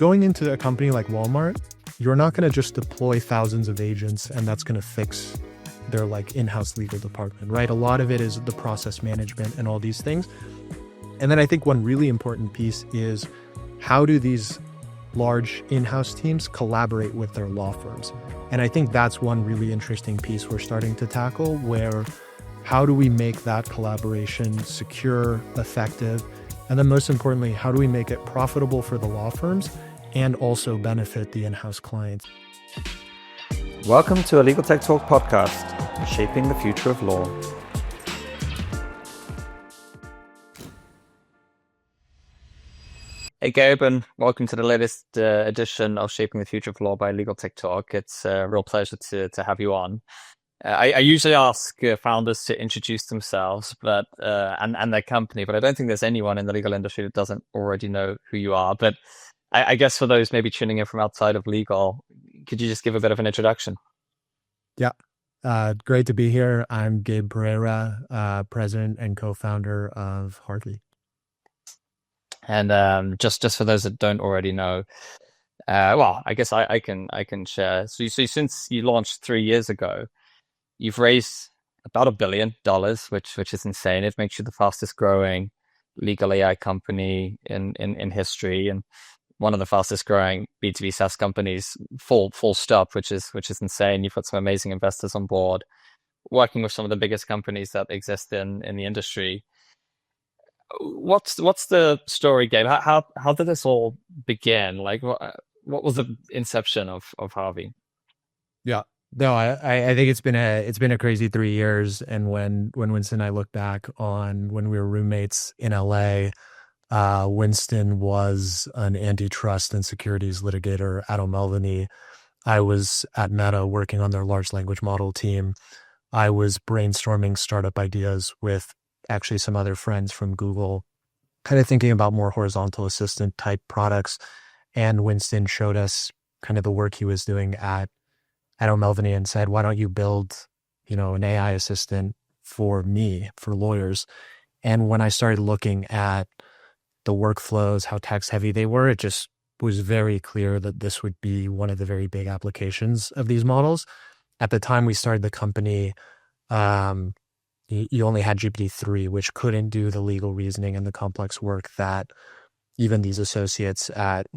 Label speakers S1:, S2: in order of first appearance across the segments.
S1: going into a company like Walmart, you're not going to just deploy thousands of agents and that's going to fix their like in-house legal department, right? A lot of it is the process management and all these things. And then I think one really important piece is how do these large in-house teams collaborate with their law firms? And I think that's one really interesting piece we're starting to tackle, where how do we make that collaboration secure, effective, and then most importantly, how do we make it profitable for the law firms and also benefit the in-house clients?
S2: Welcome to a LegalTechTalk podcast, shaping the future of law. Hey Gabe, and welcome to the latest edition of Shaping the Future of Law by LegalTechTalk. It's a real pleasure to have you on. I usually ask founders to introduce themselves, but and their company, but I don't think there's anyone in the legal industry that doesn't already know who you are. But I guess for those maybe tuning in from outside of legal, could you just give a bit of an introduction?
S1: Yeah, great to be here. I'm Gabe Pereyra, president and co-founder of Harvey.
S2: And just for those that don't already know, well, I guess I can share. So since you launched 3 years ago, you've raised about $1 billion, which is insane. It makes you the fastest growing legal AI company in history, and one of the fastest growing B2B SaaS companies, full stop, which is insane. You've got some amazing investors on board, working with some of the biggest companies that exist in the industry. What's the story, Gabe? How did this all begin? Like, what was the inception of Harvey?
S1: Yeah, no, I think it's been a crazy 3 years. And when Winston and I look back on when we were roommates in LA, Winston was an antitrust and securities litigator at O'Melveny. I was at Meta working on their large language model team. I was brainstorming startup ideas with actually some other friends from Google, kind of thinking about more horizontal assistant type products. And Winston showed us kind of the work he was doing at O'Melveny and said, why don't you build, an AI assistant for me, for lawyers? And when I started looking at the workflows, how text heavy they were, it just was very clear that this would be one of the very big applications of these models. At the time we started the company, you only had GPT-3, which couldn't do the legal reasoning and the complex work that even these associates at,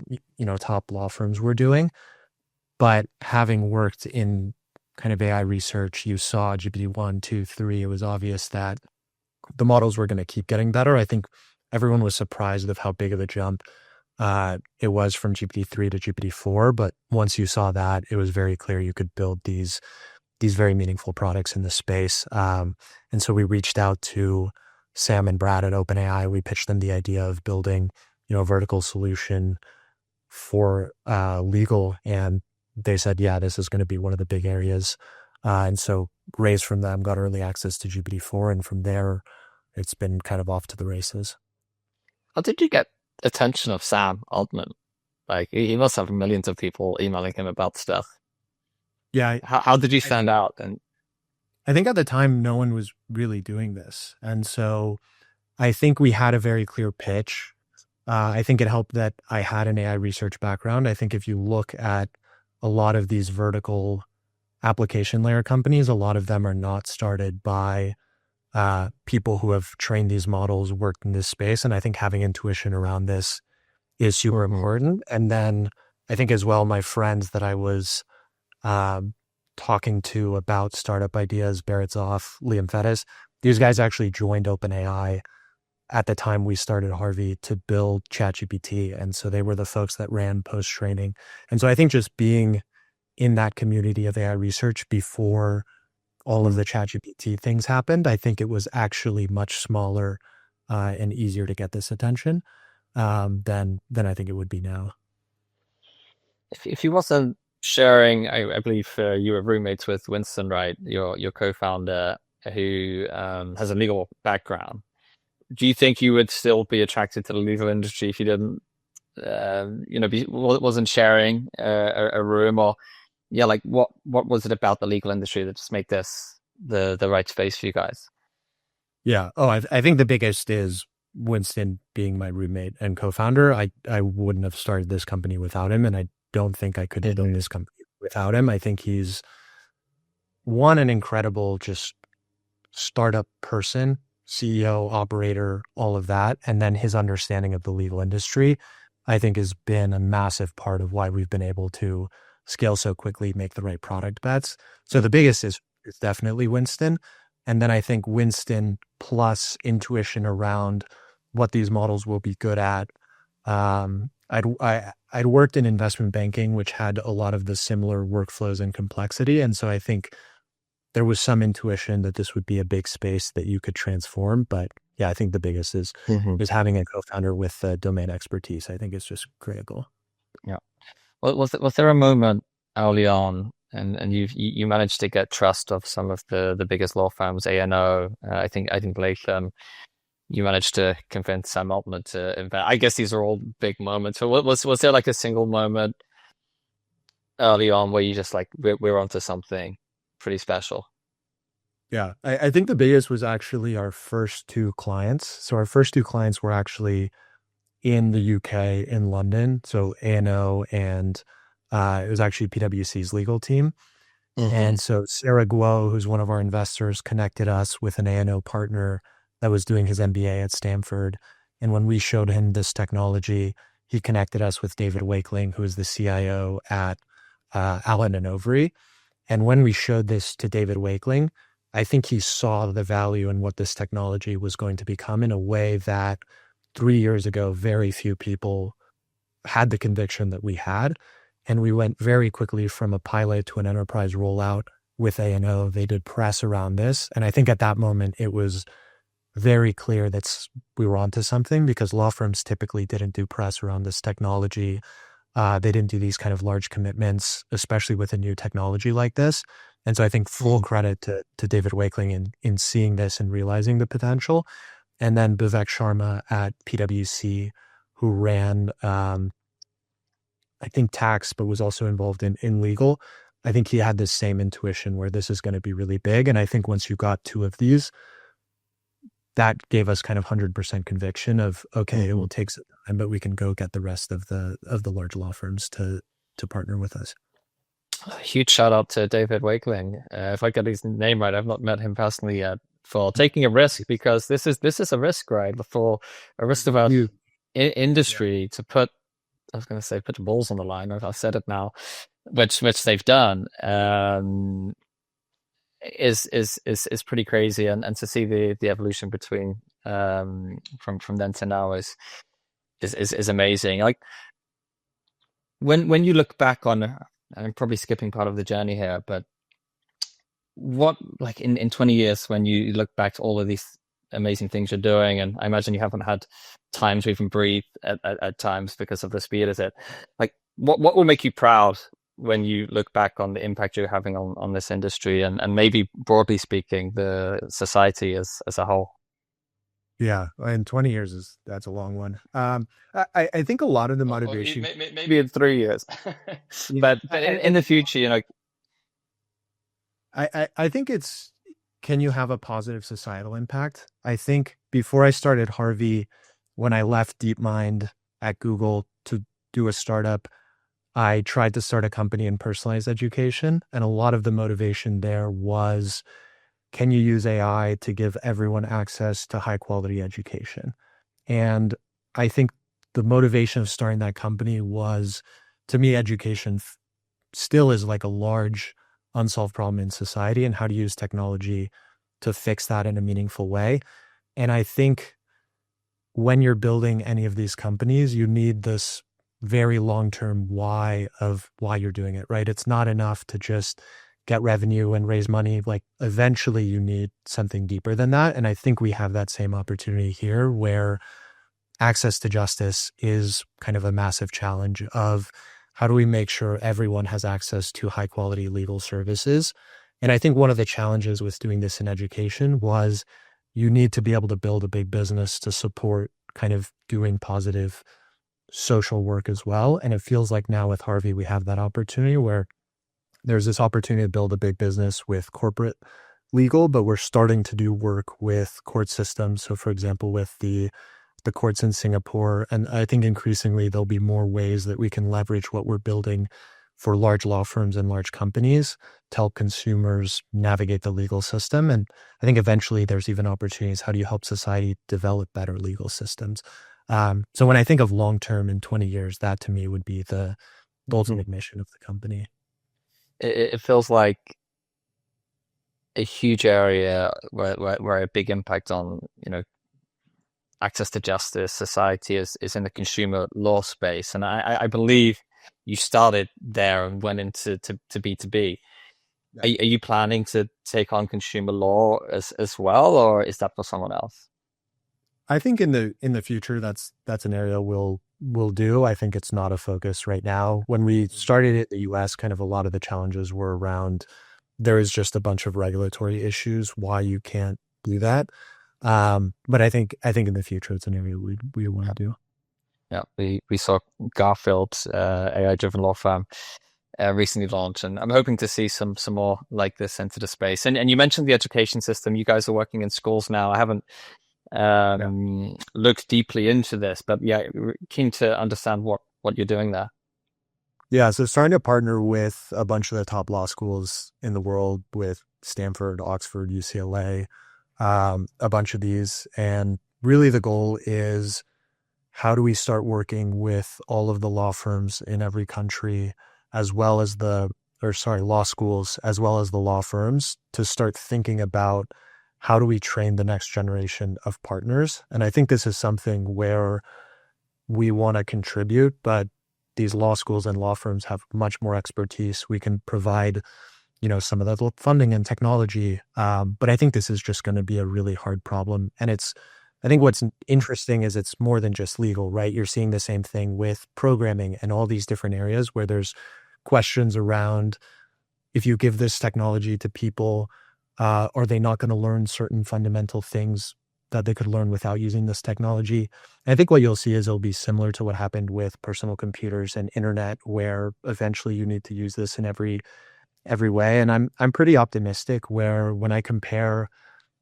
S1: top law firms were doing. But having worked in kind of AI research, you saw GPT-1, 2, 3, it was obvious that the models were going to keep getting better. I think everyone was surprised of how big of a jump it was from GPT-3 to GPT-4. But once you saw that, it was very clear you could build these very meaningful products in the space. And so we reached out to Sam and Brad at OpenAI. We pitched them the idea of building, a vertical solution for legal. And they said, yeah, this is going to be one of the big areas. And so raised from them, got early access to GPT-4. And from there, it's been kind of off to the races.
S2: How did you get attention of Sam Altman? Like, he must have millions of people emailing him about stuff.
S1: Yeah.
S2: How did you stand out? And
S1: I think at the time, no one was really doing this. And so I think we had a very clear pitch. I think it helped that I had an AI research background. I think if you look at a lot of these vertical application layer companies, a lot of them are not started by people who have trained these models, worked in this space. And I think having intuition around this is super important. And then I think as well, my friends that I was talking to about startup ideas, Barrett Zoff, Liam Fettis, these guys actually joined OpenAI at the time we started Harvey to build ChatGPT. And so they were the folks that ran post-training. And so I think just being in that community of AI research before all of the ChatGPT things happened, I think it was actually much smaller and easier to get this attention than I think it would be now.
S2: If he wasn't sharing, I believe you were roommates with Winston, right? Your co-founder who has a legal background. Do you think you would still be attracted to the legal industry if you didn't, wasn't sharing a room? Or, yeah, like what was it about the legal industry that just made this the right space for you guys?
S1: Yeah. Oh, I think the biggest is Winston being my roommate and co-founder, I wouldn't have started this company without him. And I don't think I could build
S2: Mhm.
S1: this company without him. I think he's one, an incredible just startup person, CEO, operator, all of that. And then his understanding of the legal industry, I think has been a massive part of why we've been able to scale so quickly, make the right product bets. So the biggest is definitely Winston. And then I think Winston plus intuition around what these models will be good at. I'd worked in investment banking, which had a lot of the similar workflows and complexity. And so I think there was some intuition that this would be a big space that you could transform. But yeah, I think the biggest
S2: Mhm.
S1: is having a co-founder with domain expertise. I think it's just critical.
S2: Yeah. Was there a moment early on, and you managed to get trust of some of the biggest law firms, A&O, I think Latham. You managed to convince Sam Altman to invest. I guess these are all big moments. So was there like a single moment early on where you just like we're onto something pretty special?
S1: Yeah, I think the biggest was actually our first two clients. So our first two clients were actually in the UK in London. So A&O and it was actually PwC's legal team.
S2: Hmm.
S1: And so Sarah Guo, who's one of our investors, connected us with an A&O partner that was doing his MBA at Stanford. And when we showed him this technology, he connected us with David Wakeling, who is the CIO at Allen and Overy. And when we showed this to David Wakeling, I think he saw the value in what this technology was going to become in a way that 3 years ago, very few people had the conviction that we had. And we went very quickly from a pilot to an enterprise rollout with A&O. They did press around this. And I think at that moment, it was very clear that we were onto something because law firms typically didn't do press around this technology. They didn't do these kind of large commitments, especially with a new technology like this. And so I think full credit to David Wakeling in seeing this and realizing the potential. And then Vivek Sharma at PwC, who ran, I think, tax, but was also involved in legal. I think he had this same intuition where this is going to be really big. And I think once you got two of these, that gave us kind of 100% conviction of, okay, it
S2: Hmm.
S1: will take some time, but we can go get the rest of the large law firms to partner with us.
S2: Huge shout out to David Wakeling. If I get his name right, I've not met him personally yet. For taking a risk because this is a risk, right? For a risk of our
S1: You, yeah,
S2: industry to put I was going to say put the balls on the line. I've said it now, which they've done. Is pretty crazy, and to see the evolution between from then to now is amazing. Like when you look back on, I'm probably skipping part of the journey here, but what like in 20 years when you look back to all of these amazing things you're doing, and I imagine you haven't had time to even breathe at times because of the speed of it. Like what will make you proud when you look back on the impact you're having on this industry and maybe broadly speaking the society as a whole?
S1: yeah. And 20 years that's a long one. I think a lot of the
S2: Or
S1: motivation,
S2: maybe in 3 years,
S1: yeah,
S2: but in the future, you know.
S1: I think it's, can you have a positive societal impact? I think before I started Harvey, when I left DeepMind at Google to do a startup, I tried to start a company in personalized education. And a lot of the motivation there was, can you use AI to give everyone access to high quality education? And I think the motivation of starting that company was, to me, education still is like a large unsolved problem in society, and how to use technology to fix that in a meaningful way. And I think when you're building any of these companies, you need this very long-term why of why you're doing it, right? It's not enough to just get revenue and raise money. Like eventually you need something deeper than that. And I think we have that same opportunity here where access to justice is kind of a massive challenge of how do we make sure everyone has access to high quality legal services. And I think one of the challenges with doing this in education was you need to be able to build a big business to support kind of doing positive social work as well. And it feels like now with Harvey, we have that opportunity where there's this opportunity to build a big business with corporate legal, but we're starting to do work with court systems. So for example, with the the courts in Singapore. And I think increasingly there'll be more ways that we can leverage what we're building for large law firms and large companies to help consumers navigate the legal system. And I think eventually there's even opportunities. How do you help society develop better legal systems? So when I think of long term in 20 years, that to me would be the ultimate mission of the company.
S2: It feels like a huge area where a big impact on, access to justice, society is in the consumer law space. And I believe you started there and went into to B2B. Are you planning to take on consumer law as well, or is that for someone else?
S1: I think in the future, that's an area we'll do. I think it's not a focus right now. When we started in the US, kind of a lot of the challenges were around there is just a bunch of regulatory issues why you can't do that. But I think in the future it's an area we want to do.
S2: Yeah, we saw Garfield's AI-driven law firm recently launched, and I'm hoping to see some more like this enter the space. And you mentioned the education system. You guys are working in schools now. I haven't looked deeply into this, but yeah, keen to understand what you're doing there.
S1: Yeah, so starting to partner with a bunch of the top law schools in the world, with Stanford, Oxford, UCLA, a bunch of these. And really the goal is, how do we start working with all of the law firms in every country, as well as law schools, as well as the law firms, to start thinking about how do we train the next generation of partners? And I think this is something where we want to contribute, but these law schools and law firms have much more expertise. We can provide, some of the funding and technology. But I think this is just going to be a really hard problem. And I think what's interesting is it's more than just legal, right? You're seeing the same thing with programming and all these different areas where there's questions around, if you give this technology to people, are they not going to learn certain fundamental things that they could learn without using this technology? And I think what you'll see is it'll be similar to what happened with personal computers and internet, where eventually you need to use this in every way. And I'm pretty optimistic, where when I compare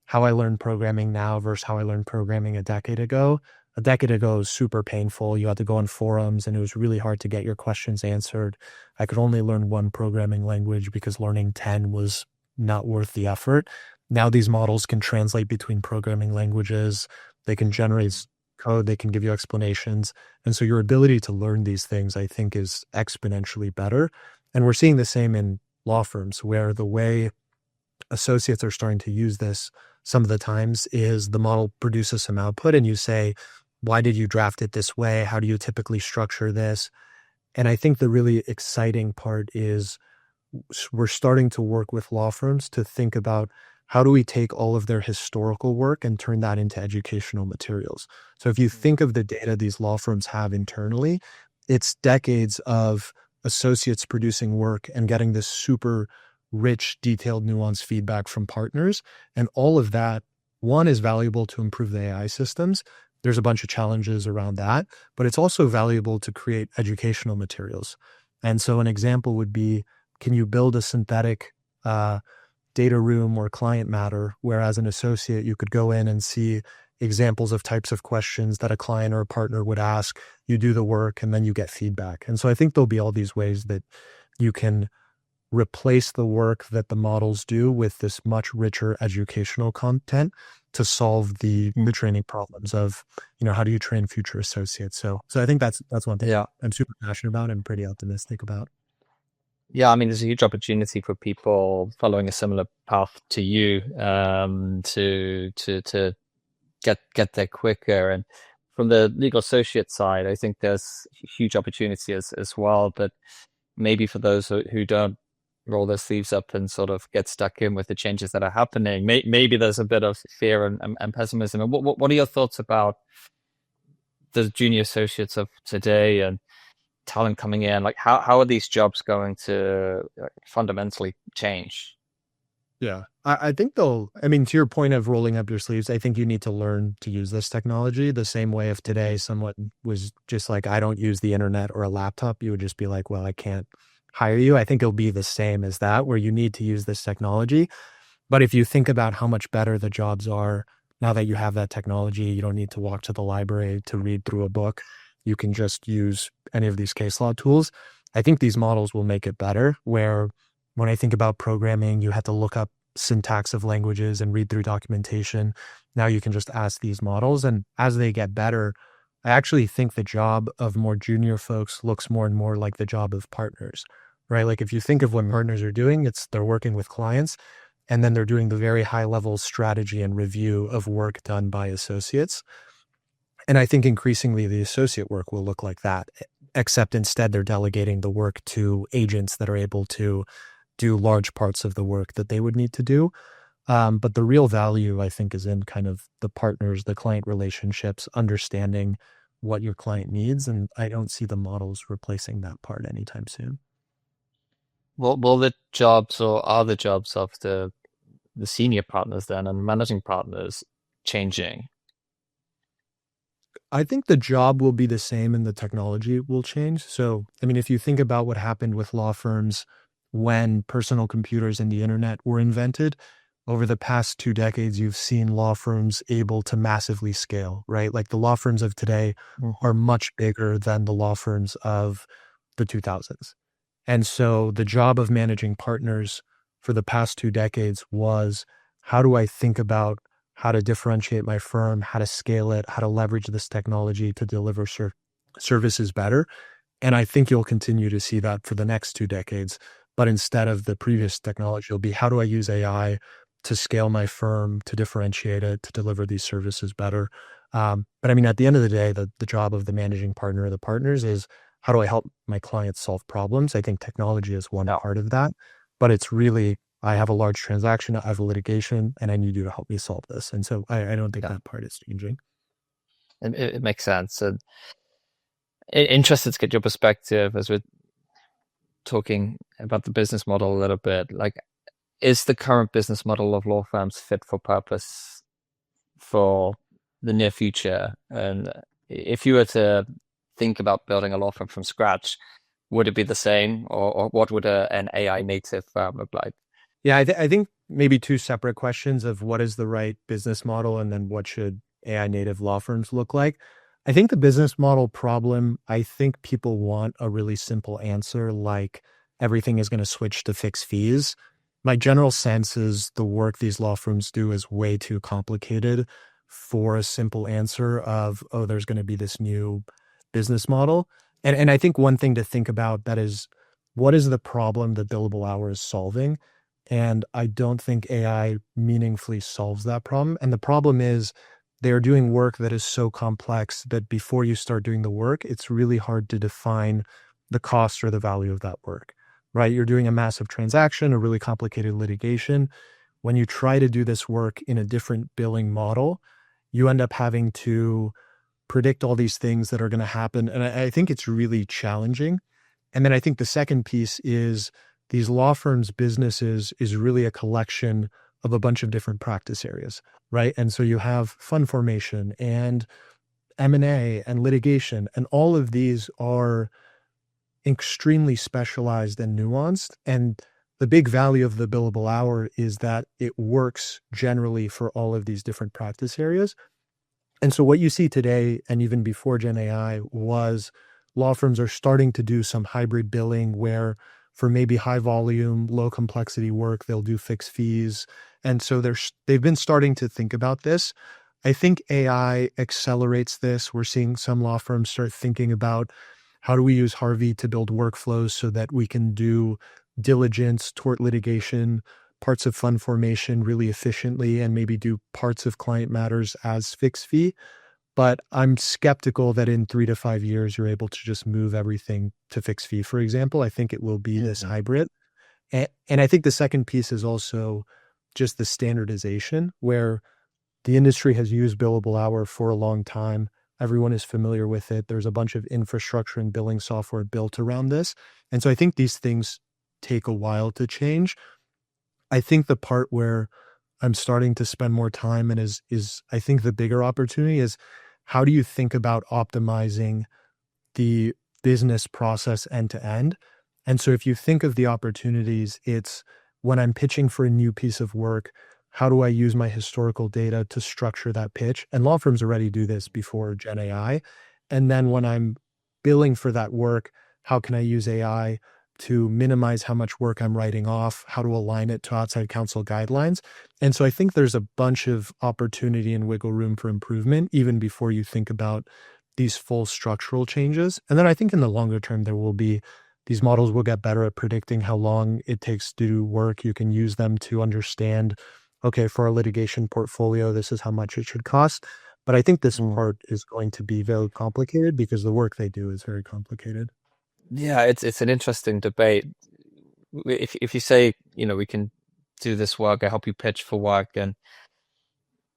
S1: how I learned programming now versus how I learned programming a decade ago was super painful. You had to go on forums and it was really hard to get your questions answered. I could only learn one programming language because learning 10 was not worth the effort. Now these models can translate between programming languages. They can generate code. They can give you explanations. And so your ability to learn these things, I think, is exponentially better. And we're seeing the same in law firms, where the way associates are starting to use this some of the times is the model produces some output and you say, why did you draft it this way? How do you typically structure this? And I think the really exciting part is we're starting to work with law firms to think about, how do we take all of their historical work and turn that into educational materials? So if you think of the data these law firms have internally, it's decades of associates producing work and getting this super rich, detailed, nuanced feedback from partners. And all of that, one, is valuable to improve the AI systems. There's a bunch of challenges around that, but it's also valuable to create educational materials. And so an example would be, can you build a synthetic data room or client matter, where as an associate, you could go in and see examples of types of questions that a client or a partner would ask, you do the work, and then you get feedback. And so I think there'll be all these ways that you can replace the work that the models do with this much richer educational content to solve the training problems of, how do you train future associates? So I think that's one thing I'm super passionate about and pretty optimistic about.
S2: Yeah, I mean, there's a huge opportunity for people following a similar path to you, to get there quicker. And from the legal associate side, I think there's huge opportunity as well. But maybe for those who don't roll their sleeves up and sort of get stuck in with the changes that are happening, maybe there's a bit of fear and pessimism. And what are your thoughts about the junior associates of today and talent coming in? Like, how are these jobs going to fundamentally change?
S1: Yeah, I think to your point of rolling up your sleeves, I think you need to learn to use this technology the same way. If today someone was just like, I don't use the internet or a laptop, you would just be like, well, I can't hire you. I think it'll be the same as that, where you need to use this technology. But if you think about how much better the jobs are now that you have that technology, you don't need to walk to the library to read through a book. You can just use any of these case law tools. I think these models will make it better, where when I think about programming, you had to look up syntax of languages and read through documentation. Now you can just ask these models, and as they get better, I actually think the job of more junior folks looks more and more like the job of partners, right? Like if you think of what partners are doing, it's they're working with clients and then they're doing the very high level strategy and review of work done by associates. And I think increasingly the associate work will look like that, except instead they're delegating the work to agents that are able to do large parts of the work that they would need to do. But the real value, I think, is in kind of the partners, the client relationships, understanding what your client needs. And I don't see the models replacing that part anytime soon.
S2: Will the jobs or are the jobs of the senior partners then and managing partners changing?
S1: I think the job will be the same and the technology will change. So, I mean, if you think about what happened with law firms when personal computers and the internet were invented, over the past 2 decades, you've seen law firms able to massively scale, right? Like the law firms of today
S2: Mhm.
S1: are much bigger than the law firms of the 2000s. And so the job of managing partners for the past 2 decades was, how do I think about how to differentiate my firm, how to scale it, how to leverage this technology to deliver services better? And I think you'll continue to see that for the next 2 decades. But instead of the previous technology, it'll be, how do I use AI to scale my firm, to differentiate it, to deliver these services better? But I mean, at the end of the day, the job of the managing partner or the partners is, how do I help my clients solve problems? I think technology is one
S2: Yeah,
S1: part of that, but it's really, I have a large transaction, I have a litigation, and I need you to help me solve this. And so I don't think
S2: yeah,
S1: that part is changing.
S2: it makes sense. And interested to get your perspective as we're talking about the business model a little bit. Like, is the current business model of law firms fit for purpose for the near future? And if you were to think about building a law firm from scratch, would it be the same, or what would an AI native firm look like?
S1: Yeah, I think maybe two separate questions of what is the right business model and then what should AI native law firms look like. I think the business model problem, I think people want a really simple answer like everything is going to switch to fixed fees. My general sense is the work these law firms do is way too complicated for a simple answer of, oh, there's going to be this new business model. And I think one thing to think about that is, what is the problem that billable hour is solving? And I don't think AI meaningfully solves that problem. And the problem is they're doing work that is so complex that before you start doing the work, it's really hard to define the cost or the value of that work, right? You're doing a massive transaction, a really complicated litigation. When you try to do this work in a different billing model, you end up having to predict all these things that are going to happen. And I think it's really challenging. And then I think the second piece is, these law firms' businesses is really a collection of a bunch of different practice areas, right? And so you have fund formation and M&A and litigation, and all of these are extremely specialized and nuanced. And the big value of the billable hour is that it works generally for all of these different practice areas. And so what you see today, and even before Gen AI, was law firms are starting to do some hybrid billing where for maybe high volume, low complexity work, they'll do fixed fees. And so they've been starting to think about this. I think AI accelerates this. We're seeing some law firms start thinking about, how do we use Harvey to build workflows so that we can do diligence, tort litigation, parts of fund formation really efficiently, and maybe do parts of client matters as fixed fee. But I'm skeptical that in 3 to 5 years, you're able to just move everything to fixed fee, for example. I think it will be this
S2: Mhm.
S1: hybrid. And I think the second piece is also just the standardization, where the industry has used billable hour for a long time. Everyone is familiar with it. There's a bunch of infrastructure and billing software built around this. And so I think these things take a while to change. I think the part where I'm starting to spend more time and is I think the bigger opportunity is, how do you think about optimizing the business process end to end? And so if you think of the opportunities, it's when I'm pitching for a new piece of work, how do I use my historical data to structure that pitch? And law firms already do this before Gen AI. And then when I'm billing for that work, how can I use AI to minimize how much work I'm writing off, how to align it to outside counsel guidelines? And so I think there's a bunch of opportunity and wiggle room for improvement, even before you think about these full structural changes. And then I think in the longer term, there will be these models will get better at predicting how long it takes to do work. You can use them to understand, okay, for our litigation portfolio, this is how much it should cost. But I think this part is going to be very complicated because the work they do is very complicated.
S2: Yeah, it's an interesting debate. If you say, we can do this work, I help you pitch for work, and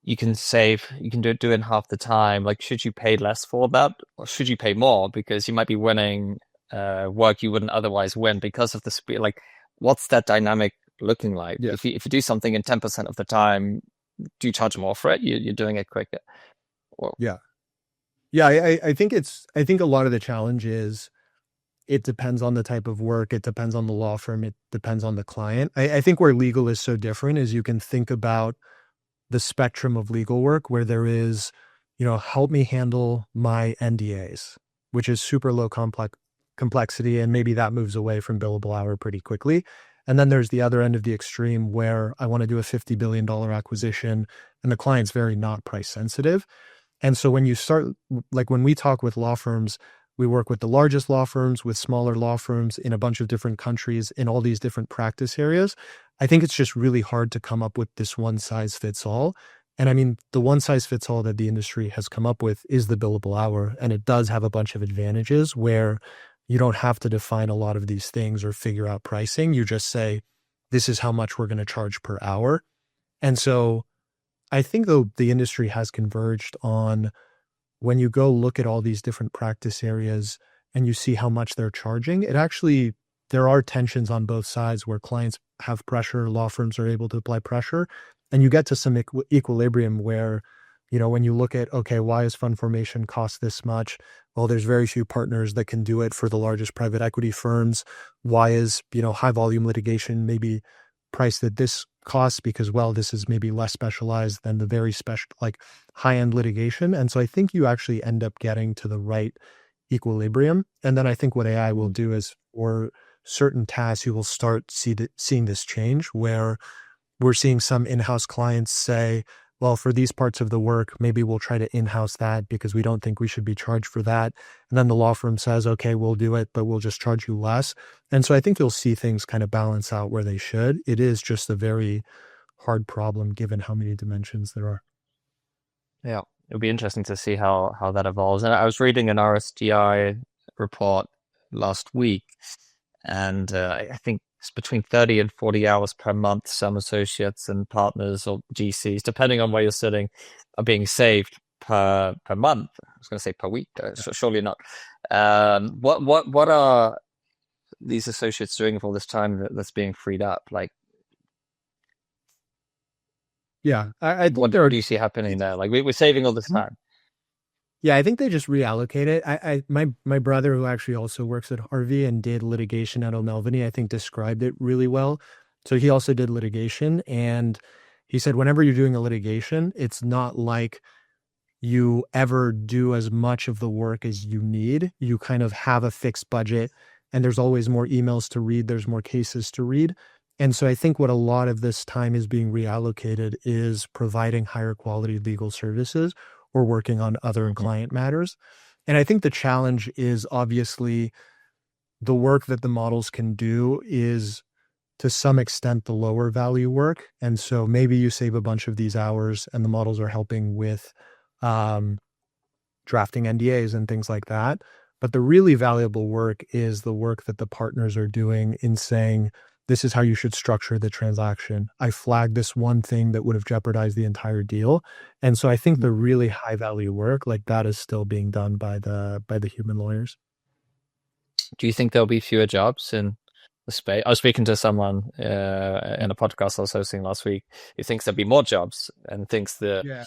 S2: you can do it in half the time. Like, should you pay less for that, or should you pay more because you might be winning work you wouldn't otherwise win because of the speed? Like, what's that dynamic looking like?
S1: Yeah.
S2: If you do something in 10% of the time, do you charge more for it? You're doing it quicker. Or,
S1: Yeah. Yeah. I think a lot of the challenge is it depends on the type of work. It depends on the law firm. It depends on the client. I think where legal is so different is you can think about the spectrum of legal work where there is, help me handle my NDAs, which is super low complexity. And maybe that moves away from billable hour pretty quickly. And then there's the other end of the extreme where I want to do a $50 billion acquisition and the client's very not price sensitive. And so when you start, like when we talk with law firms, we work with the largest law firms, with smaller law firms in a bunch of different countries in all these different practice areas. I think it's just really hard to come up with this one size fits all. And I mean, the one size fits all that the industry has come up with is the billable hour. And it does have a bunch of advantages where you don't have to define a lot of these things or figure out pricing. You just say, this is how much we're going to charge per hour. And so I think though the industry has converged on when you go look at all these different practice areas and you see how much they're charging, it actually, there are tensions on both sides where clients have pressure, law firms are able to apply pressure, and you get to some equilibrium where, when you look at, okay, why is fund formation cost this much? Well, there's very few partners that can do it for the largest private equity firms. Why is, high volume litigation maybe priced at this cost because, well, this is maybe less specialized than the very special, like high-end litigation. And so I think you actually end up getting to the right equilibrium. And then I think what AI will do is for certain tasks, you will start seeing this change where we're seeing some in-house clients say, well, for these parts of the work, maybe we'll try to in-house that because we don't think we should be charged for that. And then the law firm says, okay, we'll do it, but we'll just charge you less. And so I think you'll see things kind of balance out where they should. It is just a very hard problem given how many dimensions there are.
S2: yeah, it'll be interesting to see how that evolves. And I was reading an RSGI report last week, and I think it's between 30 and 40 hours per month. Some associates and partners or GCs, depending on where you're sitting, are being saved per month. I was going to say per week, surely not. What are these associates doing with all this time that's being freed up? Like,
S1: Yeah, I think
S2: what
S1: there are.
S2: do you see happening there? Like, we're saving all this time.
S1: Yeah, I think they just reallocate it. My brother, who actually also works at Harvey and did litigation at O'Melveny, I think described it really well. So he also did litigation, and he said whenever you're doing a litigation, it's not like you ever do as much of the work as you need. You kind of have a fixed budget, and there's always more emails to read. There's more cases to read. And so I think what a lot of this time is being reallocated is providing higher quality legal services or working on other client matters. And I think the challenge is obviously the work that the models can do is to some extent the lower value work. And so maybe you save a bunch of these hours and the models are helping with drafting NDAs and things like that. But the really valuable work is the work that the partners are doing in saying, this is how you should structure the transaction. I flagged this one thing that would have jeopardized the entire deal. And so I think the really high value work like that is still being done by the human lawyers.
S2: Do you think there'll be fewer jobs in the space? I was speaking to someone in a podcast I was hosting last week who thinks there'll be more jobs and thinks the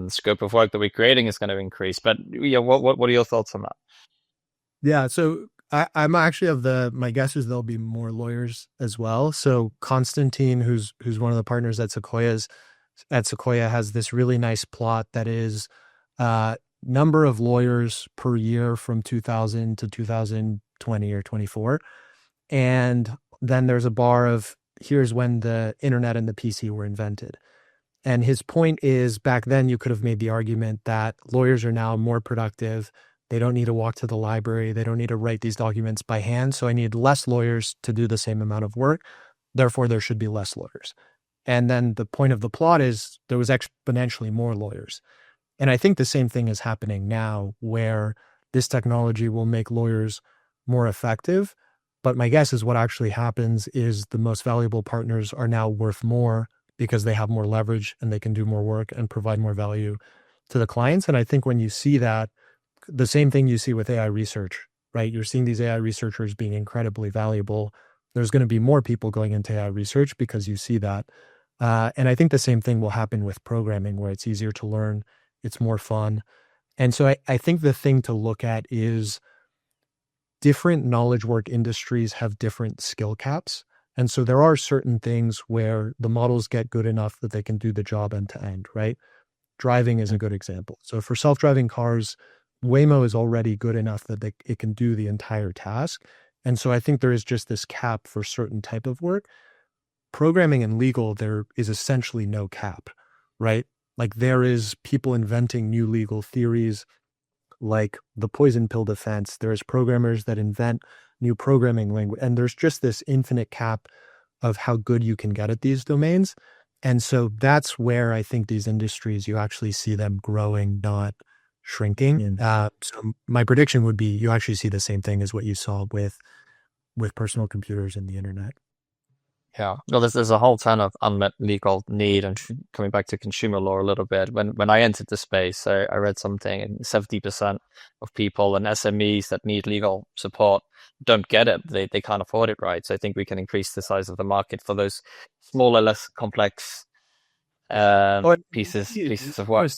S2: scope of work that we're creating is going to increase. But yeah, what are your thoughts on that?
S1: Yeah. So I'm actually my guess is there'll be more lawyers as well. So Constantine, who's one of the partners at Sequoia, has this really nice plot that is uh, number of lawyers per year from 2000 to 2020 or 24. And then there's a bar of here's when the internet and the PC were invented. And his point is back then you could have made the argument that lawyers are now more productive. They don't need to walk to the library. They don't need to write these documents by hand. So I need less lawyers to do the same amount of work. Therefore, there should be less lawyers. And then the point of the plot is there was exponentially more lawyers. And I think the same thing is happening now where this technology will make lawyers more effective. But my guess is what actually happens is the most valuable partners are now worth more because they have more leverage and they can do more work and provide more value to the clients. And I think when you see that, the same thing you see with AI research, right? You're seeing these AI researchers being incredibly valuable. There's going to be more people going into AI research because you see that. And I think the same thing will happen with programming where it's easier to learn, it's more fun. And so I think the thing to look at is different knowledge work industries have different skill caps. And so there are certain things where the models get good enough that they can do the job end to end, right? Driving is a good example. So for self-driving cars, Waymo is already good enough that it can do the entire task. And so I think there is just this cap for certain type of work. Programming and legal, there is essentially no cap, right? Like there is people inventing new legal theories like the poison pill defense. There's programmers that invent new programming language. And there's just this infinite cap of how good you can get at these domains. And so that's where I think these industries, you actually see them growing, not shrinking. So my prediction would be you actually see the same thing as what you saw with personal computers and the internet.
S2: Yeah, well, there's a whole ton of unmet legal need, and coming back to consumer law a little bit. When I entered the space, I read something, and 70% of people and SMEs that need legal support don't get it. They can't afford it, right? So I think we can increase the size of the market for those smaller, less complex
S1: Oh,
S2: pieces of work.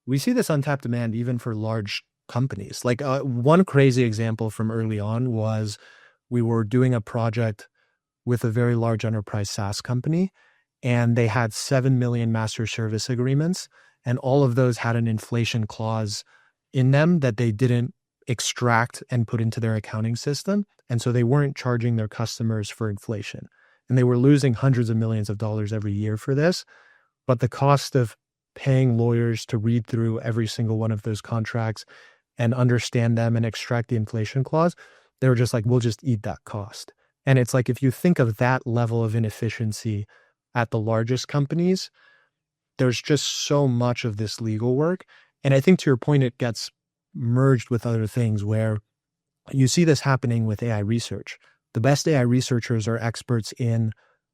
S1: we see this untapped demand even for large companies. Like one crazy example from early on was we were doing a project with a very large enterprise SaaS company, and they had 7 million master service agreements. And all of those had an inflation clause in them that they didn't extract and put into their accounting system. And so they weren't charging their customers for inflation. And they were losing hundreds of millions of dollars every year for this. But the cost of paying lawyers to read through every single one of those contracts and understand them and extract the inflation clause, they were just like, we'll just eat that cost. And it's like, if you think of that level of inefficiency at the largest companies, there's just so much of this legal work. And I think to your point, it gets merged with other things where you see this happening with AI research. The best AI researchers are experts in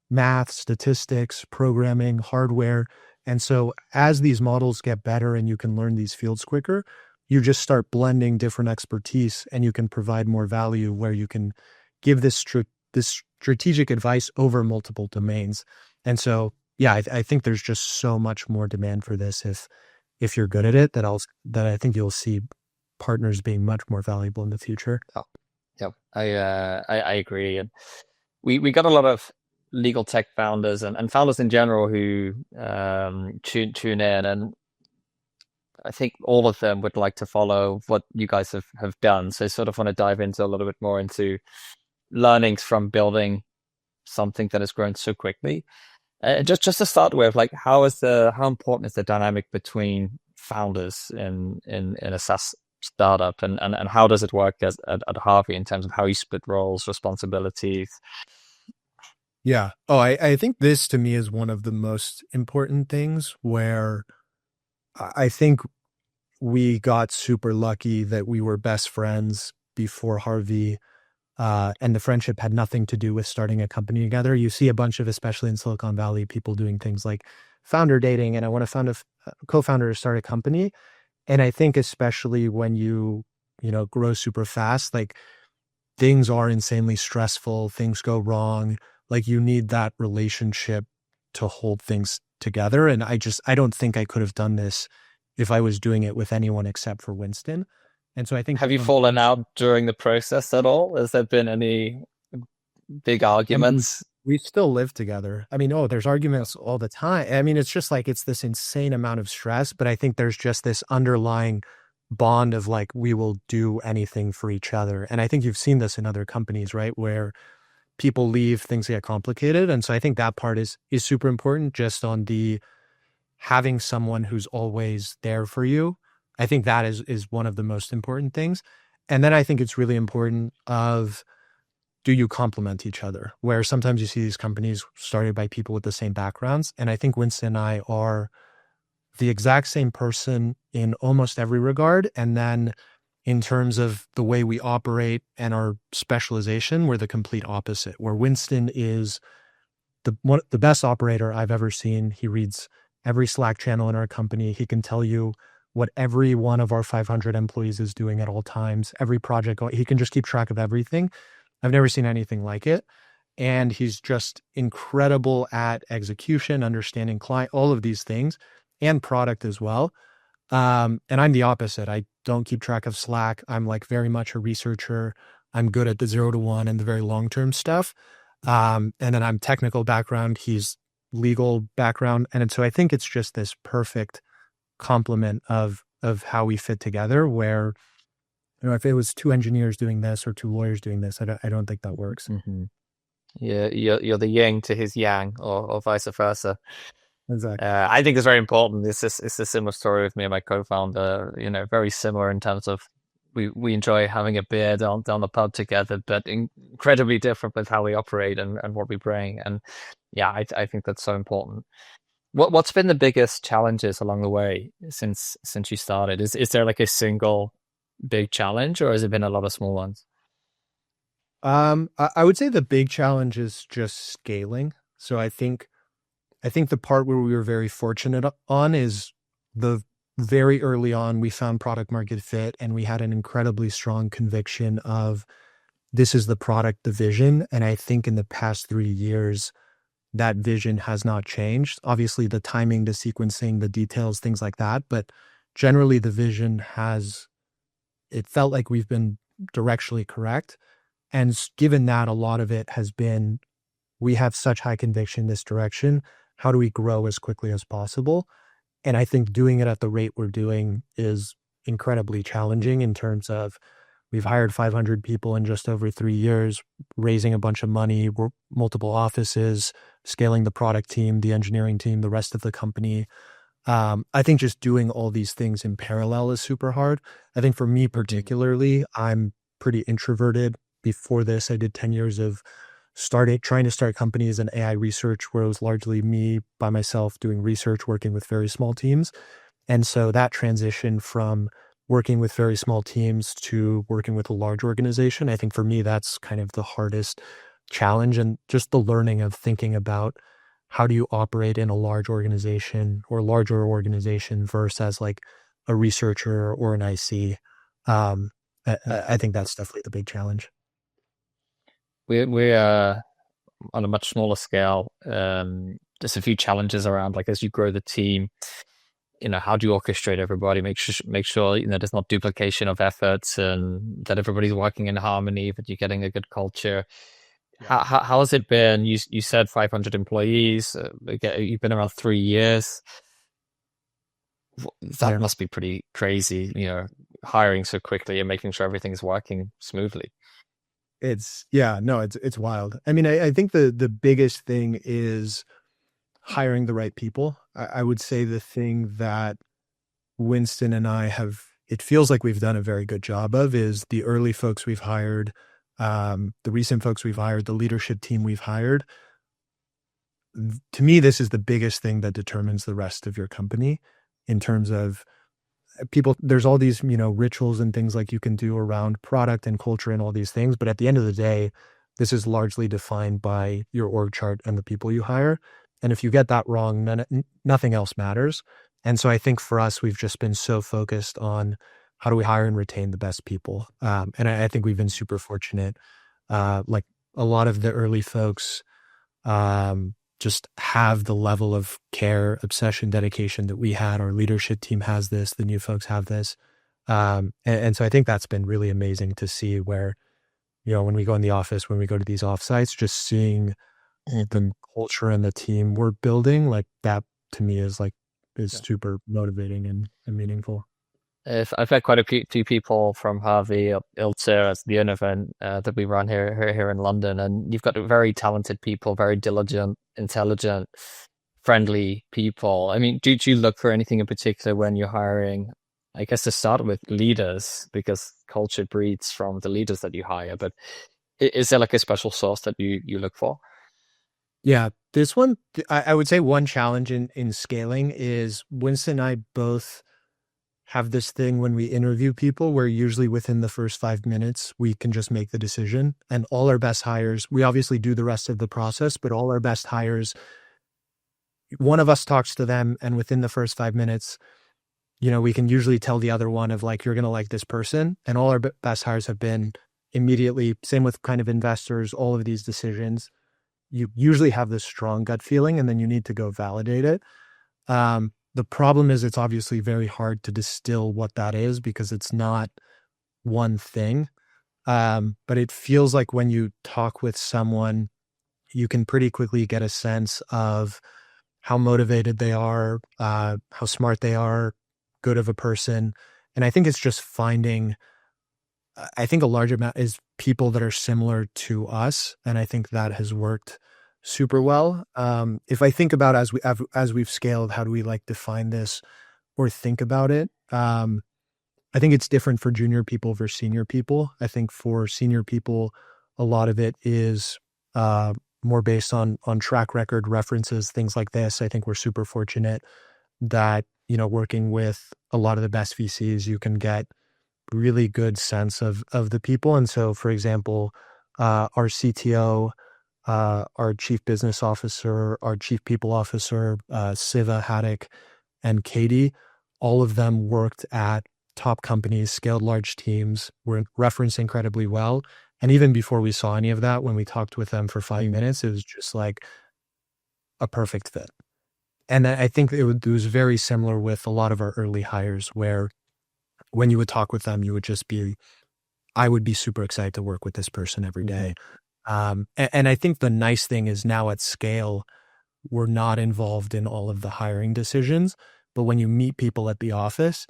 S1: math, statistics, programming, hardware. And so as these models get better and you can learn these fields quicker, you just start blending different expertise and you can provide more value where you can give this strategic advice over multiple domains. And so, yeah, I think there's just so much more demand for this if you're good at it, that I think you'll see partners being much more valuable in the future.
S2: Oh, yeah, I agree. And we got a lot of legal tech founders and founders in general who tune in, and I think all of them would like to follow what you guys have done. So sort of want to dive into a little bit more into learnings from building something that has grown so quickly. Just to start with, like how important is the dynamic between founders in a SaaS startup, and how does it work at Harvey in terms of how you split roles, responsibilities?
S1: Yeah. Oh, I think this to me is one of the most important things where I think we got super lucky that we were best friends before Harvey. And the friendship had nothing to do with starting a company together. You see a bunch of, especially in Silicon Valley, people doing things like founder dating, and I want to found a co-founder to start a company. And I think especially when you grow super fast, like things are insanely stressful, things go wrong. Like you need that relationship to hold things together. And I don't think I could have done this if I was doing it with anyone except for Winston. And so I think
S2: Have you
S1: from
S2: fallen out during the process at all? Has there been any big
S1: I mean,
S2: arguments?
S1: we still live together. I mean, oh, there's arguments all the time. I mean, it's just like it's this insane amount of stress, but I think there's just this underlying bond of like we will do anything for each other. And I think you've seen this in other companies, right? Where people leave, things get complicated. And so I think that part is super important just on the having someone who's always there for you. I think that is one of the most important things. And then I think it's really important of do you complement each other? Where sometimes you see these companies started by people with the same backgrounds. And I think Winston and I are the exact same person in almost every regard. And then in terms of the way we operate and our specialization, we're the complete opposite, where Winston is the best operator I've ever seen. He reads every Slack channel in our company. He can tell you what every one of our 500 employees is doing at all times, every project. He can just keep track of everything. I've never seen anything like it. And he's just incredible at execution, understanding client, all of these things, and product as well. And I'm the opposite. I don't keep track of Slack. I'm like very much a researcher. I'm good at the 0 to 1 and the very long-term stuff. And then I'm technical background. He's legal background. And so I think it's just this perfect complement of how we fit together where, if it was 2 engineers doing this or 2 lawyers doing this, I don't think that works.
S2: Hmm. Yeah, you're the yin to his yang, or vice versa.
S1: Exactly.
S2: I think it's very important. It's a similar story with me and my co-founder. Very similar in terms of we enjoy having a beer down the pub together, but incredibly different with how we operate and what we bring. And yeah, I think that's so important. What's been the biggest challenges along the way since you started? Is there like a single big challenge, or has it been a lot of small ones?
S1: I would say the big challenge is just scaling. So I think the part where we were very fortunate on is the very early on, we found product market fit and we had an incredibly strong conviction of this is the product, the vision. And I think in the past 3 years, that vision has not changed. Obviously, the timing, the sequencing, the details, things like that. But generally, the vision it felt like we've been directionally correct. And given that, a lot of it has been we have such high conviction in this direction. How do we grow as quickly as possible? And I think doing it at the rate we're doing is incredibly challenging in terms of we've hired 500 people in just over 3 years, raising a bunch of money, multiple offices, scaling the product team, the engineering team, the rest of the company. I think just doing all these things in parallel is super hard. I think for me particularly, I'm pretty introverted. Before this, I did 10 years of trying to start companies in AI research where it was largely me by myself doing research, working with very small teams. And so that transition from working with very small teams to working with a large organization, I think for me, that's kind of the hardest challenge and just the learning of thinking about how do you operate in a large organization or larger organization versus as like a researcher or an IC. I think that's definitely the big challenge.
S2: We're on a much smaller scale. There's a few challenges around, like as you grow the team, how do you orchestrate everybody, make sure there's not duplication of efforts and that everybody's working in harmony, but you're getting a good culture.
S1: Yeah.
S2: How has it been? You said 500 employees. You've been around 3 years. That
S1: Yeah.
S2: must be pretty crazy, hiring so quickly and making sure everything's working smoothly.
S1: It's wild. I mean, I think the biggest thing is hiring the right people. I would say the thing that Winston and I it feels like we've done a very good job of is the early folks we've hired, the recent folks we've hired, the leadership team we've hired. To me, this is the biggest thing that determines the rest of your company in terms of people. There's all these, rituals and things like you can do around product and culture and all these things. But at the end of the day, this is largely defined by your org chart and the people you hire. And if you get that wrong, nothing else matters. And so I think for us, we've just been so focused on how do we hire and retain the best people. And I think we've been super fortunate. Like a lot of the early folks just have the level of care, obsession, dedication that we had. Our leadership team has this. The new folks have this. And so I think that's been really amazing to see where, when we go in the office, when we go to these offsites, just seeing the culture and the team we're building, like that to me is
S2: Yeah.
S1: super motivating and meaningful.
S2: If I've had quite a few people from Harvey, Ilse, as the owner event that we run here in London, and you've got very talented people, very diligent, intelligent, friendly people. I mean, do you look for anything in particular when you're hiring? I guess to start with leaders, because culture breeds from the leaders that you hire. But is there like a special sauce that you look for?
S1: Yeah, this one, I would say one challenge in scaling is Winston and I both have this thing when we interview people where usually within the first 5 minutes, we can just make the decision. And all our best hires, we obviously do the rest of the process, but all our best hires, one of us talks to them, and within the first 5 minutes, we can usually tell the other one of like, you're going to like this person. And all our best hires have been immediately, same with kind of investors, all of these decisions. You usually have this strong gut feeling, and then you need to go validate it. The problem is it's obviously very hard to distill what that is because it's not one thing. But it feels like when you talk with someone, you can pretty quickly get a sense of how motivated they are, how smart they are, good of a person. And I think it's just finding, I think a large amount is people that are similar to us. And I think that has worked super well. If I think about as we've scaled, how do we like define this or think about it? I think it's different for junior people versus senior people. I think for senior people, a lot of it is more based on track record references, things like this. I think we're super fortunate that, working with a lot of the best VCs, you can get really good sense of the people. And so, for example, our CTO, our chief business officer, our chief people officer, Siva, Haddock, and Katie, all of them worked at top companies, scaled large teams, were referenced incredibly well. And even before we saw any of that, when we talked with them for 5 minutes, it was just like a perfect fit. And I think it was very similar with a lot of our early hires where when you would talk with them, you would just be, I would be super excited to work with this person every day. And I think the nice thing is now at scale, we're not involved in all of the hiring decisions. But when you meet people at the office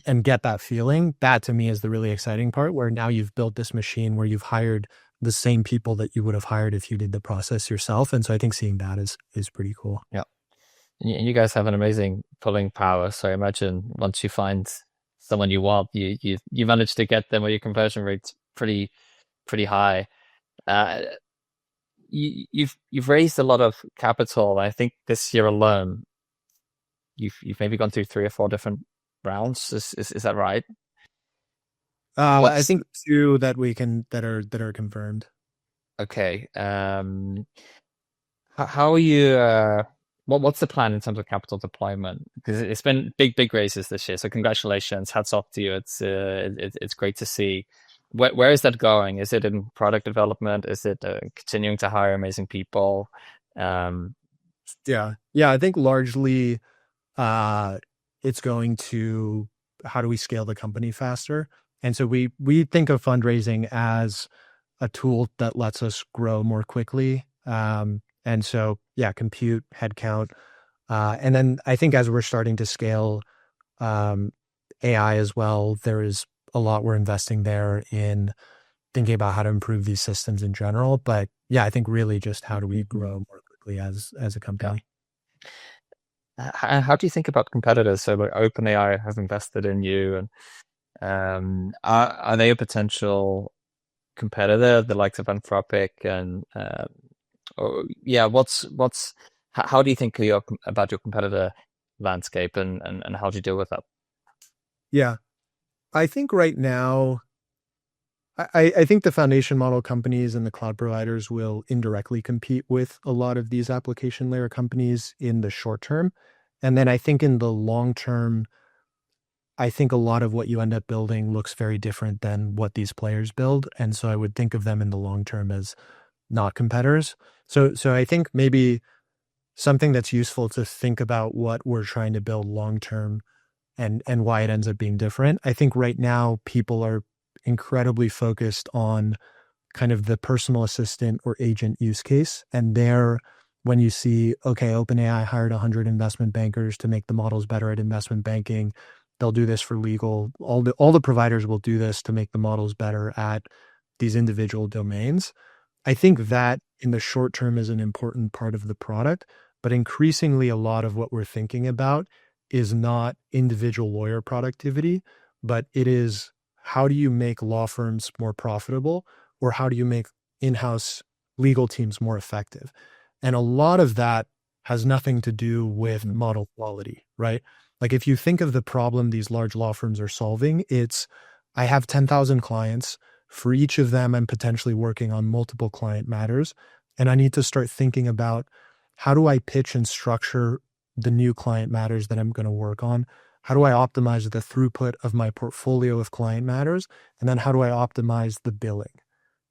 S1: and get that feeling, that to me is the really exciting part, where now you've built this machine where you've hired the same people that you would have hired if you did the process yourself. And so I think seeing that is pretty cool.
S2: Yeah. And you guys have an amazing pulling power. So I imagine once you find someone you want, you manage to get them, or your conversion rate's pretty high. Uh, you've raised a lot of capital. I think this year alone, you've maybe gone through 3 or 4 different rounds. Is that right?
S1: I
S2: What's
S1: think two that are confirmed.
S2: okay? How are you? What's the plan in terms of capital deployment? Because it's been big raises this year. So congratulations, hats off to you. It's great to see. Where is that going? Is it in product development? Is it continuing to hire amazing people? Um,
S1: Yeah. I think largely it's going to how do we scale the company faster? And so we think of fundraising as a tool that lets us grow more quickly. And so, yeah, compute, headcount. And then I think as we're starting to scale AI as well, there is a lot we're investing there in thinking about how to improve these systems in general. But yeah, I think really just how do we grow more quickly as a
S2: yeah.
S1: company?
S2: How do you think about competitors? So like OpenAI has invested in you, and are they a potential competitor, the likes of Anthropic and yeah, how do you think about your competitor landscape, and how do you deal with that?
S1: Yeah, I think right now, I think the foundation model companies and the cloud providers will indirectly compete with a lot of these application layer companies in the short term. And then I think in the long term, I think a lot of what you end up building looks very different than what these players build. And so I would think of them in the long term as not competitors. So I think maybe something that's useful to think about what we're trying to build long term and why it ends up being different. I think right now people are incredibly focused on kind of the personal assistant or agent use case. And there, when you see, okay, OpenAI hired 100 investment bankers to make the models better at investment banking, they'll do this for legal. All the providers will do this to make the models better at these individual domains. I think that in the short term is an important part of the product, but increasingly a lot of what we're thinking about is not individual lawyer productivity, but it is how do you make law firms more profitable, or how do you make in-house legal teams more effective? And a lot of that has nothing to do with model quality, right? Like if you think of the problem these large law firms are solving, it's I have 10,000 clients. For each of them, I'm potentially working on multiple client matters. And I need to start thinking about how do I pitch and structure the new client matters that I'm going to work on? How do I optimize the throughput of my portfolio of client matters? And then how do I optimize the billing?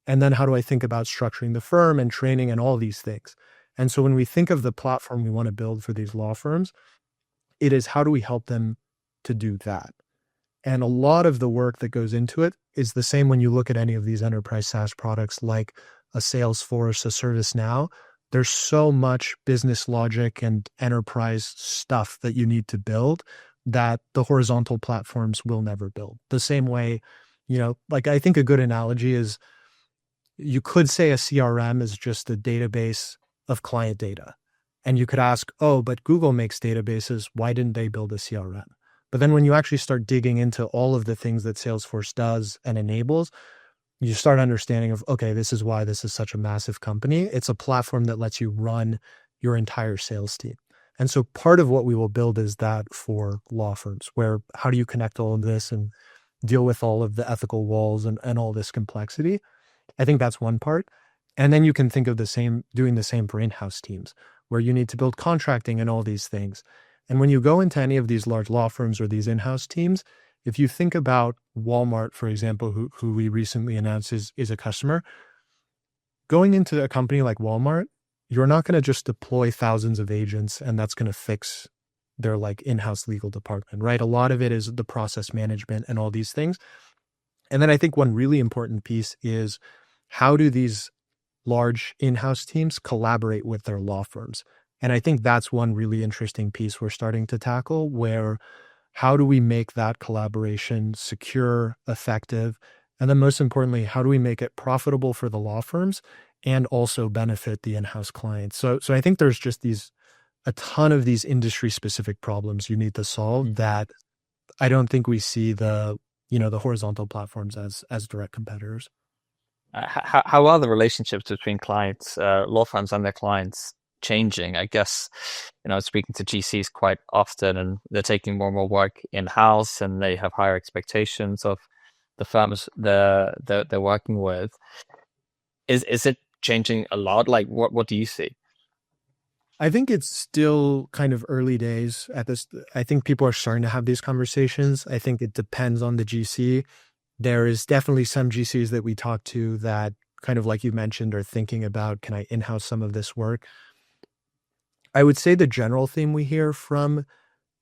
S1: And then how do I think about structuring the firm and training and all these things? And so when we think of the platform we want to build for these law firms, it is how do we help them to do that? And a lot of the work that goes into it is the same when you look at any of these enterprise SaaS products like a Salesforce, a ServiceNow. There's so much business logic and enterprise stuff that you need to build that the horizontal platforms will never build. The same way, like I think a good analogy is you could say a CRM is just a database of client data. And you could ask, oh, but Google makes databases. Why didn't they build a CRM? But then when you actually start digging into all of the things that Salesforce does and enables, you start understanding of, okay, this is why this is such a massive company. It's a platform that lets you run your entire sales team. And so part of what we will build is that for law firms, where how do you connect all of this and deal with all of the ethical walls and all this complexity? I think that's one part. And then you can think of doing the same for in-house teams, where you need to build contracting and all these things. And when you go into any of these large law firms or these in-house teams, if you think about Walmart, for example, who we recently announced is a customer, going into a company like Walmart, you're not going to just deploy thousands of agents and that's going to fix their like in-house legal department, right? A lot of it is the process management and all these things. And then I think one really important piece is how do these large in-house teams collaborate with their law firms? And I think that's one really interesting piece we're starting to tackle, where how do we make that collaboration secure, effective, and then most importantly, how do we make it profitable for the law firms and also benefit the in-house clients? So I think there's just a ton of these industry-specific problems you need to solve that I don't think we see the horizontal platforms as direct competitors.
S2: How are the relationships between clients, law firms and their clients changing? I guess, speaking to GCs quite often, and they're taking more and more work in-house and they have higher expectations of the firms they're working with. Is it changing a lot? Like what do you see?
S1: I think it's still kind of early days at this. I think people are starting to have these conversations. I think it depends on the GC. There is definitely some GCs that we talk to that kind of like you mentioned are thinking about, can I in-house some of this work? I would say the general theme we hear from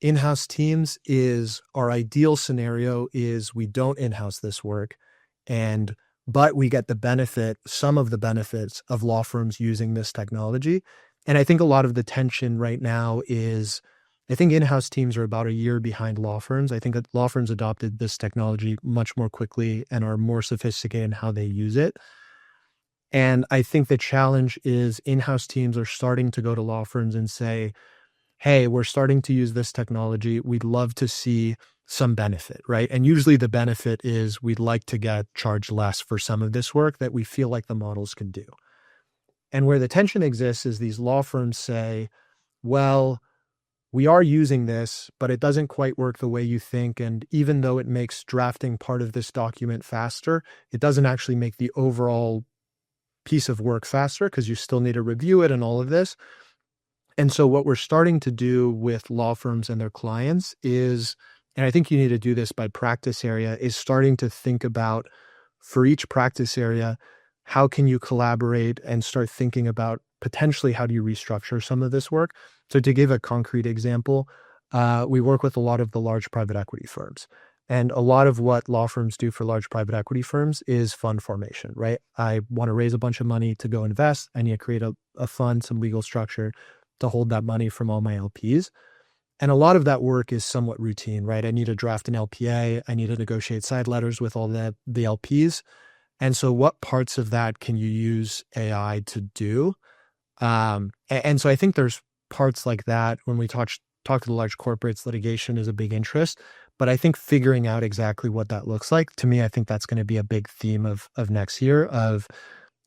S1: in-house teams is our ideal scenario is we don't in-house this work, but we get some of the benefits of law firms using this technology. And I think a lot of the tension right now is, I think in-house teams are about a year behind law firms. I think that law firms adopted this technology much more quickly and are more sophisticated in how they use it. And I think the challenge is in-house teams are starting to go to law firms and say, hey, we're starting to use this technology. We'd love to see some benefit, right? And usually the benefit is we'd like to get charged less for some of this work that we feel like the models can do. And where the tension exists is these law firms say, well, we are using this, but it doesn't quite work the way you think. And even though it makes drafting part of this document faster, it doesn't actually make the overall piece of work faster because you still need to review it and all of this. And so what we're starting to do with law firms and their clients is, and I think you need to do this by practice area, is starting to think about for each practice area, how can you collaborate and start thinking about potentially how do you restructure some of this work? So to give a concrete example, we work with a lot of the large private equity firms. And a lot of what law firms do for large private equity firms is fund formation, right? I want to raise a bunch of money to go invest. I need to create a fund, some legal structure to hold that money from all my LPs. And a lot of that work is somewhat routine, right? I need to draft an LPA. I need to negotiate side letters with all the LPs. And so what parts of that can you use AI to do? And so I think there's parts like that when we talk to the large corporates, litigation is a big interest. But I think figuring out exactly what that looks like, to me, I think that's going to be a big theme of next year of,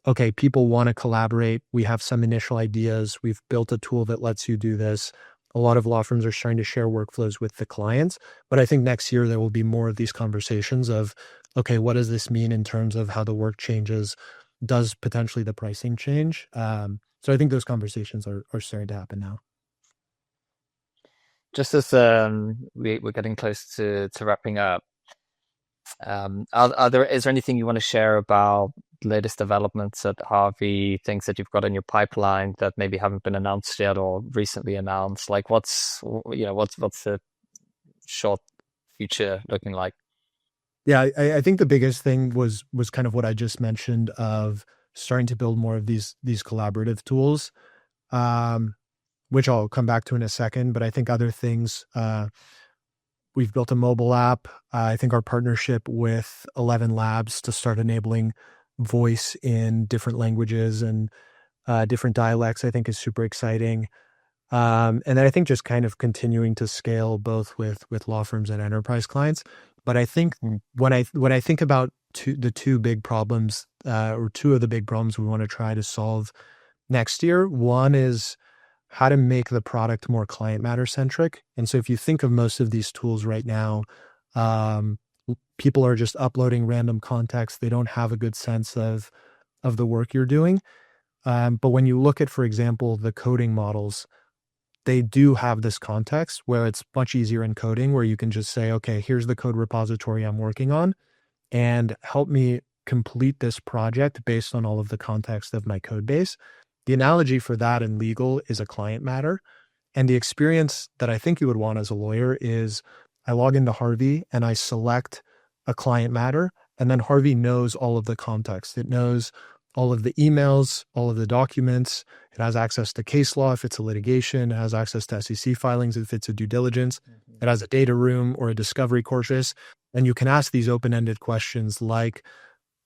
S1: okay, people want to collaborate. We have some initial ideas. We've built a tool that lets you do this. A lot of law firms are starting to share workflows with the clients. But I think next year there will be more of these conversations of, okay, what does this mean in terms of how the work changes? Does potentially the pricing change? So I think those conversations are starting to happen now.
S2: Just as we're getting close to wrapping up, is there anything you want to share about the latest developments at Harvey, things that you've got in your pipeline that maybe haven't been announced yet or recently announced? Like what's the short future looking like?
S1: Yeah, I think the biggest thing was kind of what I just mentioned of starting to build more of these collaborative tools, which I'll come back to in a second. But I think other things, we've built a mobile app. I think our partnership with 11 Labs to start enabling voice in different languages and different dialects, I think is super exciting. And then I think just kind of continuing to scale both with law firms and enterprise clients. But I think when I think about the two big problems, or two of the big problems we want to try to solve next year, one is how to make the product more client matter centric. And so if you think of most of these tools right now, people are just uploading random context. They don't have a good sense of the work you're doing. But when you look at, for example, the coding models, they do have this context where it's much easier in coding, where you can just say, okay, here's the code repository I'm working on, and help me complete this project based on all of the context of my code base. The analogy for that in legal is a client matter. And the experience that I think you would want as a lawyer is I log into Harvey and I select a client matter, and then Harvey knows all of the context. It knows all of the emails, all of the documents. It has access to case law if it's a litigation. It has access to SEC filings if it's a due diligence. It has a data room or a discovery corpus. And you can ask these open-ended questions like,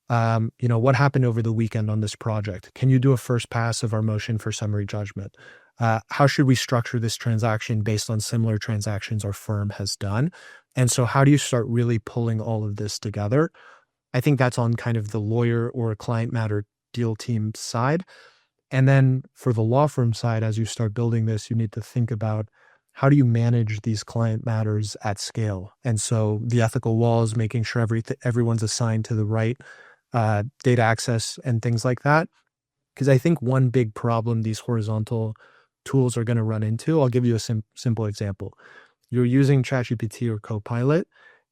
S1: what happened over the weekend on this project? Can you do a first pass of our motion for summary judgment? How should we structure this transaction based on similar transactions our firm has done? And so how do you start really pulling all of this together? I think that's on kind of the lawyer or client matter deal team side. And then for the law firm side, as you start building this, you need to think about how do you manage these client matters at scale? And so the ethical walls, making sure everyone's assigned to the right data access and things like that. Because I think one big problem these horizontal tools are going to run into, I'll give you a simple example. You're using ChatGPT or Copilot,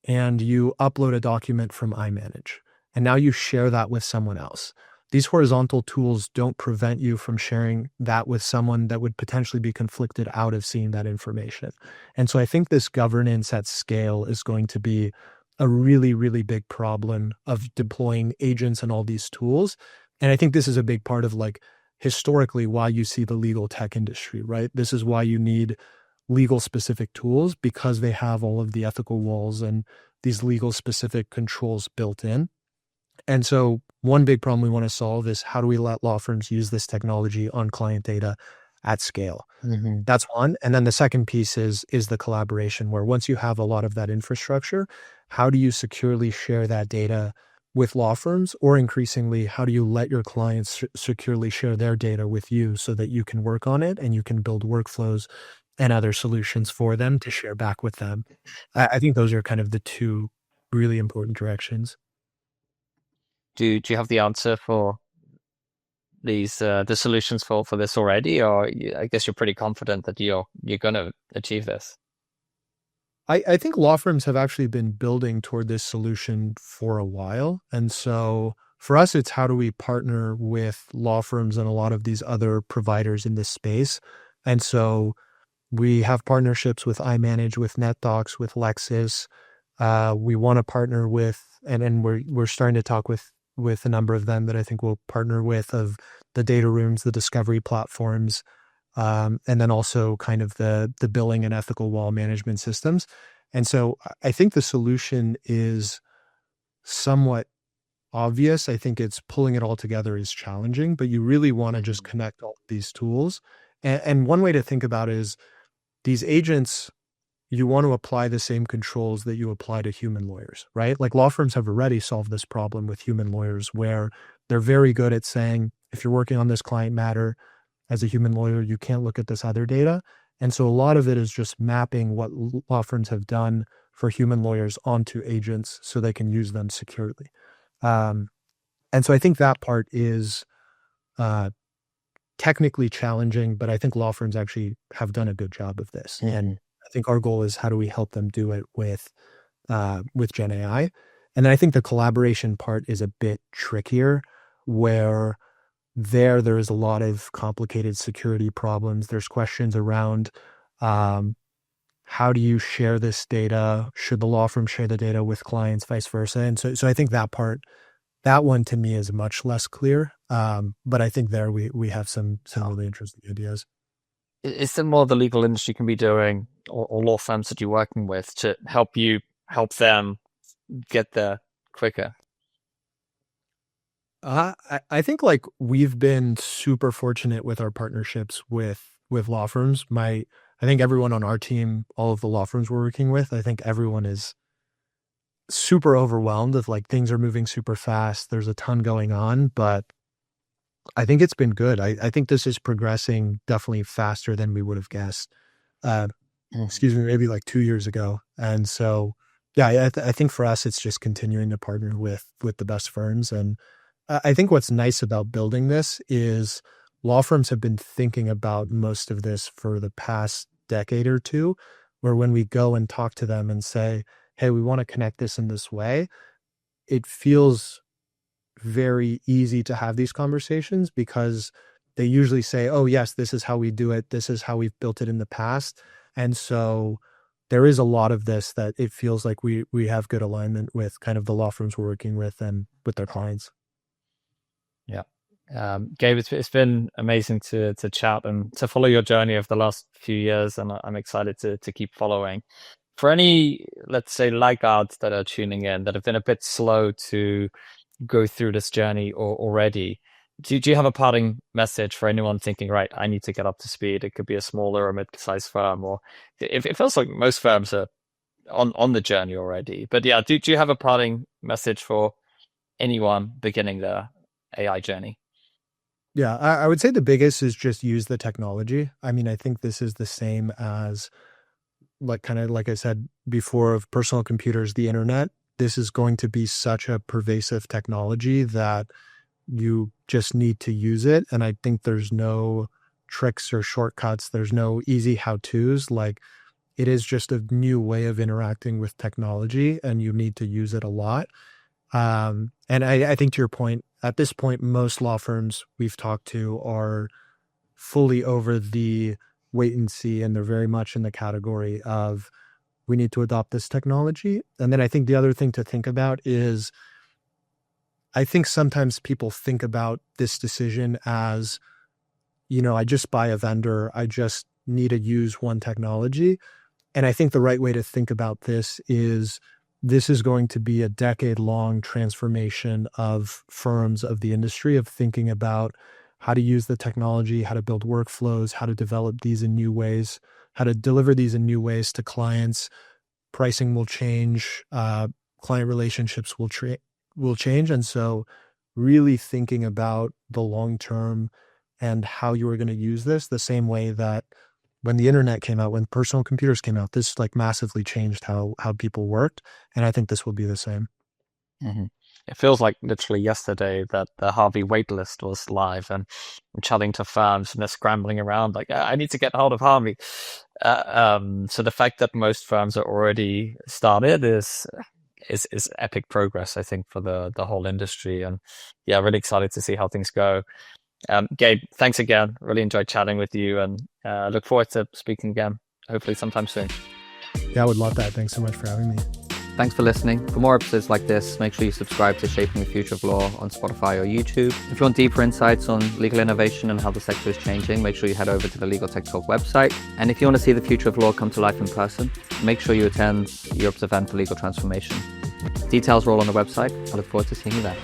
S1: and you upload a document from iManage, and now you share that with someone else. These horizontal tools don't prevent you from sharing that with someone that would potentially be conflicted out of seeing that information. And so I think this governance at scale is going to be a really, really big problem of deploying agents and all these tools. And I think this is a big part of historically why you see the legal tech industry, right? This is why you need legal specific tools, because they have all of the ethical walls and these legal specific controls built in. And so one big problem we want to solve is how do we let law firms use this technology on client data at scale? Mm-hmm. That's one. And then the second piece is the collaboration, where once you have a lot of that infrastructure, how do you securely share that data with law firms? Or increasingly, how do you let your clients securely share their data with you so that you can work on it and you can build workflows and other solutions for them to share back with them? I think those are kind of the two really important directions.
S2: Do you have the answer for these the solutions for this already, or I guess you're pretty confident that you're going to achieve this?
S1: I think law firms have actually been building toward this solution for a while. And so for us, it's how do we partner with law firms and a lot of these other providers in this space? And so We have partnerships with iManage, with NetDocs, with Lexis. We want to partner with, and we're starting to talk with a number of them that I think we'll partner with, of the data rooms, the discovery platforms, and then also kind of the billing and ethical wall management systems. And so I think the solution is somewhat obvious. I think it's pulling it all together is challenging, but you really want to just connect all these tools. And one way to think about it is these agents, you want to apply the same controls that you apply to human lawyers, right? Like law firms have already solved this problem with human lawyers where they're very good at saying, if you're working on this client matter as a human lawyer, you can't look at this other data. And so a lot of it is just mapping what law firms have done for human lawyers onto agents so they can use them securely. Um, and so I think that part is technically challenging, but I think law firms actually have done a good job of this.
S2: Mm-hmm.
S1: And I think our goal is how do we help them do it with Gen AI? And then I think the collaboration part is a bit trickier, where there is a lot of complicated security problems. There's questions around how do you share this data? Should the law firm share the data with clients, vice versa? And so I think that one to me is much less clear. But I think there we have some really interesting ideas.
S2: Is there more the legal industry can be doing, or law firms that you're working with, to help them get there quicker?
S1: I think like we've been super fortunate with our partnerships with law firms. I think everyone on our team, all of the law firms we're working with, I think everyone is super overwhelmed of like things are moving super fast. There's a ton going on, but I think it's been good. I think this is progressing definitely faster than we would have guessed. Excuse me, maybe like 2 years ago. And so, yeah, I think for us, it's just continuing to partner with the best firms. And I think what's nice about building this is law firms have been thinking about most of this for the past decade or two, where when we go and talk to them and say, hey, we want to connect this in this way, it feels very easy to have these conversations because they usually say, oh, yes, this is how we do it. This is how we've built it in the past. And so there is a lot of this that it feels like we have good alignment with kind of the law firms we're working with and with their clients.
S2: Yeah. Gabe, it's been amazing to chat and to follow your journey over the last few years, and I'm excited to keep following. For any, let's say, laggards that are tuning in that have been a bit slow to go through this journey already, do you have a parting message for anyone thinking, right, I need to get up to speed? It could be a smaller or mid-sized firm, or it feels like most firms are on the journey already. But yeah, do you have a parting message for anyone beginning their AI journey?
S1: Yeah, I would say the biggest is just use the technology. I mean, I think this is the same as like kind of like I said before of personal computers, the internet. This is going to be such a pervasive technology that you just need to use it. And I think there's no tricks or shortcuts. There's no easy how-tos. Like it is just a new way of interacting with technology and you need to use it a lot. And I think to your point, at this point, most law firms we've talked to are fully over the wait and see, and they're very much in the category of we need to adopt this technology. And then I think the other thing to think about is I think sometimes people think about this decision as, I just buy a vendor, I just need to use one technology. And I think the right way to think about this is going to be a decade-long transformation of firms, of the industry, of thinking about how to use the technology, how to build workflows, how to develop these in new ways, how to deliver these in new ways to clients. Pricing will change, client relationships will change. And so really thinking about the long term and how you are going to use this the same way that when the internet came out, when personal computers came out, this like massively changed how people worked. And I think this will be the same.
S2: Mm-hmm. It feels like literally yesterday that the Harvey waitlist was live, and I'm chatting to firms and they're scrambling around like, I need to get hold of Harvey. So the fact that most firms are already started is epic progress, I think, for the whole industry. And yeah, really excited to see how things go. Gabe, thanks again. Really enjoyed chatting with you, and look forward to speaking again, hopefully sometime soon.
S1: Yeah, I would love that. Thanks so much for having me.
S2: Thanks for listening. For more episodes like this, make sure you subscribe to Shaping the Future of Law on Spotify or YouTube. If you want deeper insights on legal innovation and how the sector is changing, make sure you head over to the LegalTechTalk website. And if you want to see the future of law come to life in person, make sure you attend Europe's event for legal transformation. Details are all on the website. I look forward to seeing you there.